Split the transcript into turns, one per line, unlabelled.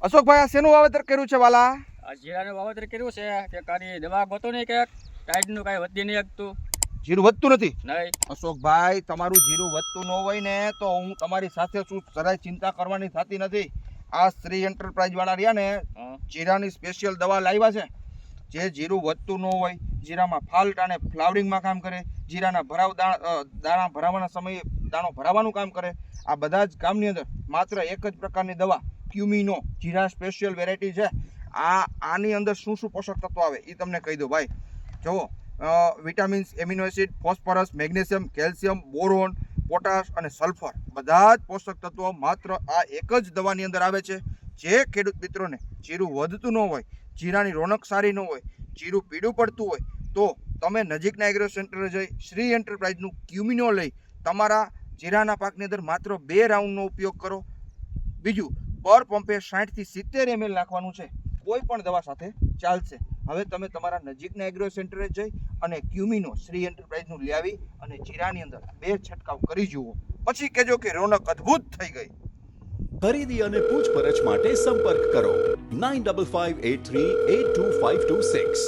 અશોકભાઈ આ શેનું વાવેતર કર્યું છે વાલા?
આ જીરાનું વાવેતર કર્યું છે કે કાની દવા ગોતો નહીં કે ટાઈડનું કાંઈ વધી નહીં શકતું
જીરું વધતું નથી?
નહીં.
અશોકભાઈ તમારું જીરું વધતું ન હોય ને તો હું તમારી સાથે છું, જરાય ચિંતા કરવાની થતી નથી. આ શ્રી એન્ટરપ્રાઇઝ વાળા રહ્યા ને જીરાની સ્પેશિયલ દવા લાવ્યા છે, જે જીરું વધતું ન હોય, જીરામાં ફાલ્ટ અને ફ્લાવરિંગમાં કામ કરે, જીરાના દાણા ભરાવાના સમયે દાણો ભરાવાનું કામ કરે. આ બધા જ કામની અંદર માત્ર એક જ પ્રકારની દવા ક્યુમિનો જીરા સ્પેશિયલ વેરાયટી છે. આની અંદર શું શું પોષક તત્વો આવે એ તમને કહી દો ભાઈ. જુઓ, vitamins, amino acid, phosphorus, magnesium, calcium, boron, potash અને સલ્ફર, બધા જ પોષક તત્વો માત્ર આ એક જ દવાની અંદર આવે છે. જે ખેડૂત મિત્રોને જીરું વધતું ન હોય, જીરાની રોનક સારી ન હોય, જીરું પીળું પડતું હોય, તો તમે નજીકના એગ્રો સેન્ટરે જઈ શ્રી એન્ટરપ્રાઇઝનું ક્યુમિનો લઈ તમારા જીરાના પાકની અંદર માત્ર 2 રાઉન્ડનો ઉપયોગ કરો. બીજું, પર પંપે 60 થી 70 ml નાખવાનું છે. કોઈ પણ દવા સાથે ચાલશે. હવે તમે તમારા નજીકના એગ્રો સેન્ટરે જઈ અને ક્યુમિનો શ્રી એન્ટરપ્રાઇઝનું લઈ આવી અને જીરાની અંદર 2 છંટકાવ કરી જુઓ, પછી કહેજો કે રોનક અદ્ભુત થઈ ગઈ.
ખરીદી અને પૂછપરછ માટે સંપર્ક કરો 9558382526.